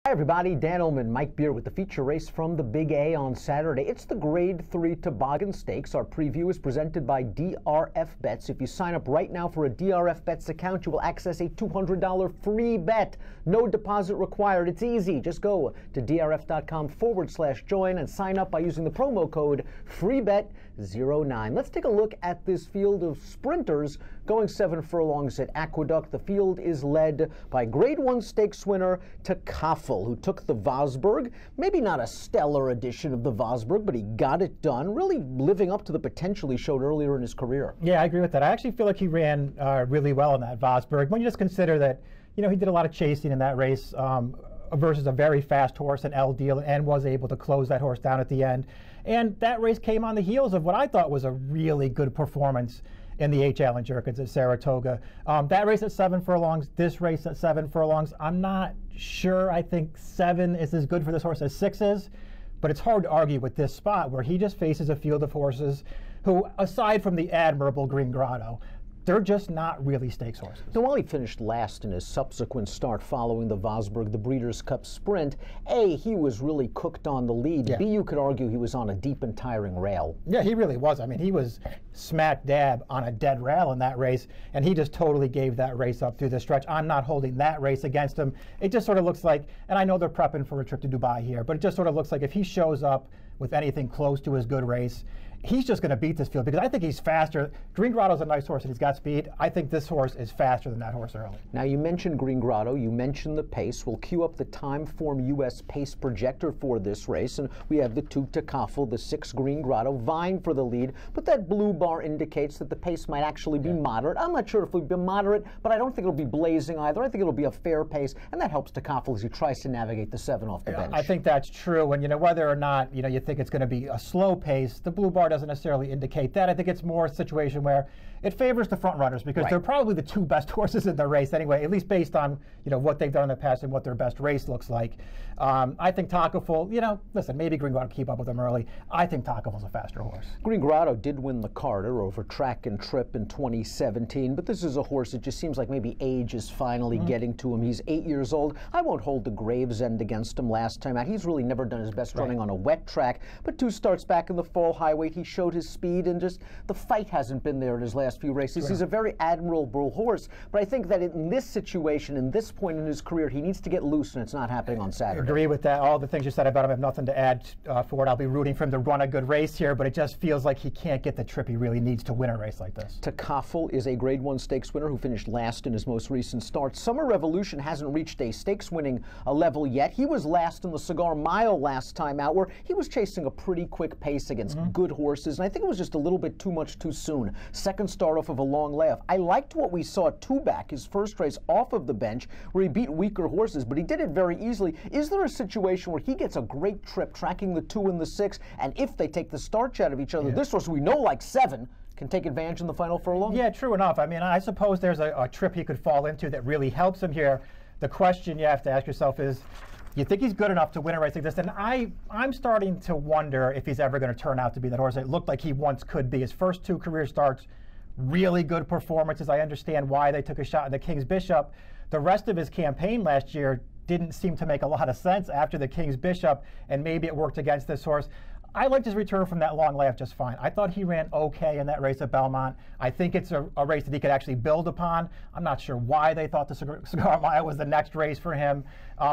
Hi everybody, Dan Illman, Mike Beer with the feature race from the Big A on Saturday. It's the Grade 3 Toboggan Stakes. Our preview is presented by DRF Bets. If you sign up right now for a DRF Bets account, you will access a $200 free bet. No deposit required. It's easy. Just go to drf.com/join and sign up by using the promo code FREEBET09. Let's take a look at this field of sprinters going 7 furlongs at Aqueduct. The field is led by Grade 1 Stakes winner Toboggan, who took the Vosburg. Maybe not a stellar edition of the Vosburg, but he got it done, really living up to the potential he showed earlier in his career. Yeah, I agree with that. I actually feel like he ran really well in that Vosburg. When you just consider that, he did a lot of chasing in that race versus a very fast horse, an L Deal, and was able to close that horse down at the end. And that race came on the heels of what I thought was a really good performance in the 8 Challenge Circuits at Saratoga. That race at 7 furlongs, this race at 7 furlongs, I'm not sure. I think 7 is as good for this horse as 6 is, but it's hard to argue with this spot where he just faces a field of horses who, aside from the admirable Green Grotto, they're just not really stakes horses. Now, while he finished last in his subsequent start following the Vosburg, the Breeders' Cup Sprint, A, he was really cooked on the lead. Yeah. B, you could argue he was on a deep and tiring rail. Yeah, he really was. I mean, he was smack dab on a dead rail in that race, and he just totally gave that race up through the stretch. I'm not holding that race against him. It just sort of looks like, and I know they're prepping for a trip to Dubai here, but it just sort of looks like if he shows up with anything close to his good race, he's just going to beat this field because I think he's faster. Green Grotto's a nice horse and he's got speed. I think this horse is faster than that horse early. Now, you mentioned Green Grotto, you mentioned the pace. We'll cue up the Timeform US pace projector for this race, and we have the 2 Toboggan, the 6 Green Grotto vying for the lead, but that blue bar indicates that the pace might actually be moderate. I'm not sure if it'll be moderate, but I don't think it'll be blazing either. I think it'll be a fair pace, and that helps Toboggan as he tries to navigate the 7 off the bench. I think that's true, and whether or not you think it's going to be a slow pace, the blue bar doesn't necessarily indicate that. I think it's more a situation where it favors the front runners because they're probably the 2 best horses in the race anyway, at least based on what they've done in the past and what their best race looks like. I think Toboggan, listen, maybe Green Grotto keep up with him early. I think Toboggan's a faster horse. Green Grotto did win the Carter over track and trip in 2017, but this is a horse that just seems like maybe age is finally getting to him. He's 8 years old. I won't hold the Gravesend against him last time out. He's really never done his best running on a wet track, but 2 starts back in the fall high weight, he showed his speed, and just the fight hasn't been there in his last few races. He's a very admirable horse, but I think that in this situation, in this point in his career, he needs to get loose, and it's not happening on Saturday. I agree with that. All the things you said about him, I have nothing to add for it. I'll be rooting for him to run a good race here, but it just feels like he can't get the trip he really needs to win a race like this. Toboggan is a Grade 1 stakes winner who finished last in his most recent start. Summer Revolution hasn't reached a stakes winning level yet. He was last in the Cigar Mile last time out, where he was chasing a pretty quick pace against good horses, and I think it was just a little bit too much too soon. Second start off of a long layoff. I liked what we saw at 2 back, his first race off of the bench, where he beat weaker horses, but he did it very easily. Is there a situation where he gets a great trip tracking the 2 and the 6, and if they take the starch out of each other, this horse we know like 7 can take advantage in the final furlong? Yeah, true enough. I mean, I suppose there's a trip he could fall into that really helps him here. The question you have to ask yourself is, you think he's good enough to win a race like this? And I'm starting to wonder if he's ever going to turn out to be that horse it looked like he once could be. His first 2 career starts, really good performances. I understand why they took a shot at the King's Bishop. The rest of his campaign last year didn't seem to make a lot of sense after the King's Bishop, and maybe it worked against this horse. I liked his return from that long layoff just fine. I thought he ran okay in that race at Belmont. I think it's a race that he could actually build upon. I'm not sure why they thought the Cigar Mile was the next race for him.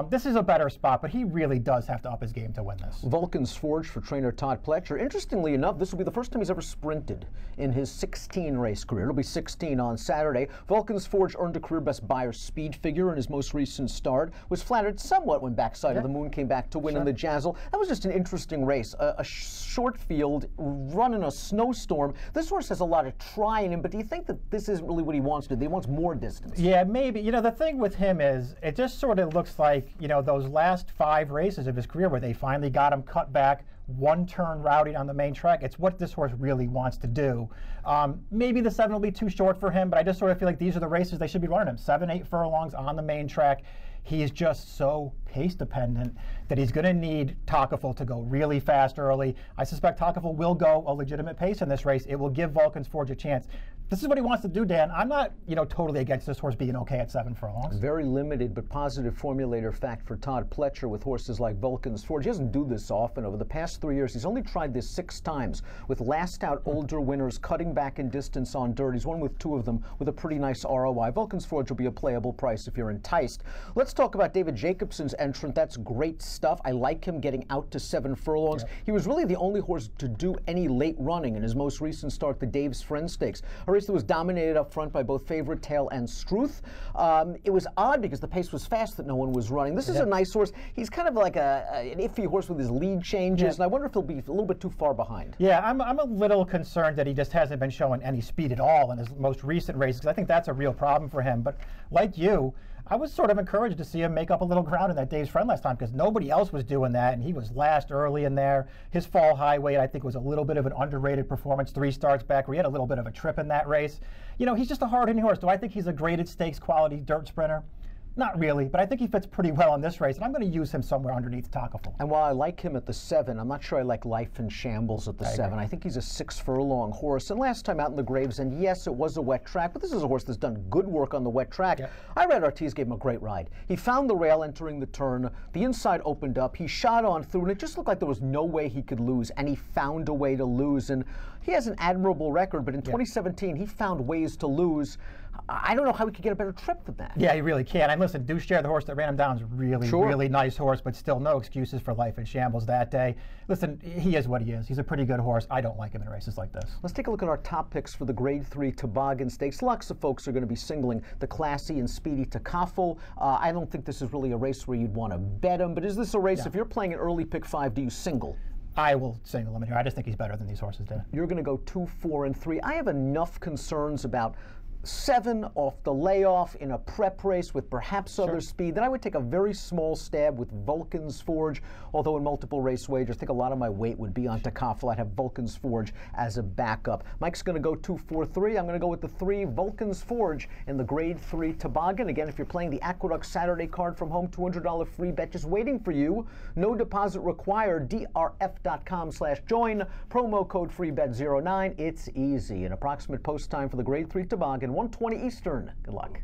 This is a better spot, but he really does have to up his game to win this. Vulcan's Forge for trainer Todd Pletcher. Interestingly enough, this will be the first time he's ever sprinted in his 16 race career. It'll be 16 on Saturday. Vulcan's Forge earned a career best Beyer speed figure in his most recent start. Was flattered somewhat when Backside of the Moon came back to win in the Jazzle. That was just an interesting race. A short field, run in a snowstorm. This horse has a lot of try in him, but do you think that this isn't really what he wants to do? He wants more distance. Yeah, maybe. The thing with him is it just sort of looks like, those last 5 races of his career where they finally got him cut back, 1 turn routing on the main track. It's what this horse really wants to do. Maybe the 7 will be too short for him, but I just sort of feel like these are the races they should be running him. 7, 8 furlongs on the main track. He is just so pace dependent that he's going to need Toboggan to go really fast early. I suspect Toboggan will go a legitimate pace in this race. It will give Vulcan's Forge a chance. this is what he wants to do, Dan. I'm not, totally against this horse being okay at 7 furlongs. Very limited but positive formulator fact for Todd Pletcher with horses like Vulcan's Forge. He doesn't do this often. Over the past 3 years, he's only tried this 6 times with last out older winners cutting back in distance on dirt. He's won with 2 of them with a pretty nice ROI. Vulcan's Forge will be a playable price if you're enticed. Let's talk about David Jacobson's entrant. That's great stuff. I like him getting out to 7 furlongs. Yep. He was really the only horse to do any late running in his most recent start, the Dave's Friend Stakes, a race that was dominated up front by both Favorite Tail and Struth. It was odd because the pace was fast that no one was running. This is a nice horse. He's kind of like an iffy horse with his lead changes, and I wonder if he'll be a little bit too far behind. Yeah, I'm a little concerned that he just hasn't been showing any speed at all in his most recent races, because I think that's a real problem for him. But like you, I was sort of encouraged to see him make up a little ground in that Dave's Friend last time, because nobody else was doing that, and he was last early in there. His fall high weight, I think, was a little bit of an underrated performance 3 starts back, where he had a little bit of a trip in that race. He's just a hard-hitting horse. Do I think he's a graded stakes quality dirt sprinter? Not really, but I think he fits pretty well in this race, and I'm going to use him somewhere underneath Takaful. And while I like him at the 7, I'm not sure I like Life in Shambles at the 7. I think he's a 6 furlong horse. And last time out in the Gravesend, yes, it was a wet track, but this is a horse that's done good work on the wet track. Yep. I read Ortiz gave him a great ride. He found the rail entering the turn. The inside opened up. He shot on through, and it just looked like there was no way he could lose, and he found a way to lose. And he has an admirable record, but in 2017, he found ways to lose. I don't know how he could get a better trip than that. Yeah, he really can. And listen, Deuce Share, the horse that ran him down, is really nice horse, but still no excuses for Life in Shambles that day. Listen, he is what he is. He's a pretty good horse. I don't like him in races like this. Let's take a look at our top picks for the Grade 3 Toboggan Stakes. Lots of folks are going to be singling the classy and speedy Takaful. I don't think this is really a race where you'd want to bet him, but is this a race, if you're playing an early pick 5, do you single? I will single him in here. I just think he's better than these horses do. You're going to go 2, 4, and 3. I have enough concerns about 7 off the layoff in a prep race with perhaps other speed, then I would take a very small stab with Vulcan's Forge, although in multiple race wagers, I think a lot of my weight would be on Takaful. I'd have Vulcan's Forge as a backup. Mike's going to go 2, 4, 3. I'm going to go with the 3, Vulcan's Forge, in the Grade 3 Toboggan. Again, if you're playing the Aqueduct Saturday card from home, $200 free bet just waiting for you. No deposit required. DRF.com/join. Promo code FREEBET09. It's easy. An approximate post time for the Grade 3 Toboggan, 1:20 Eastern. Good luck.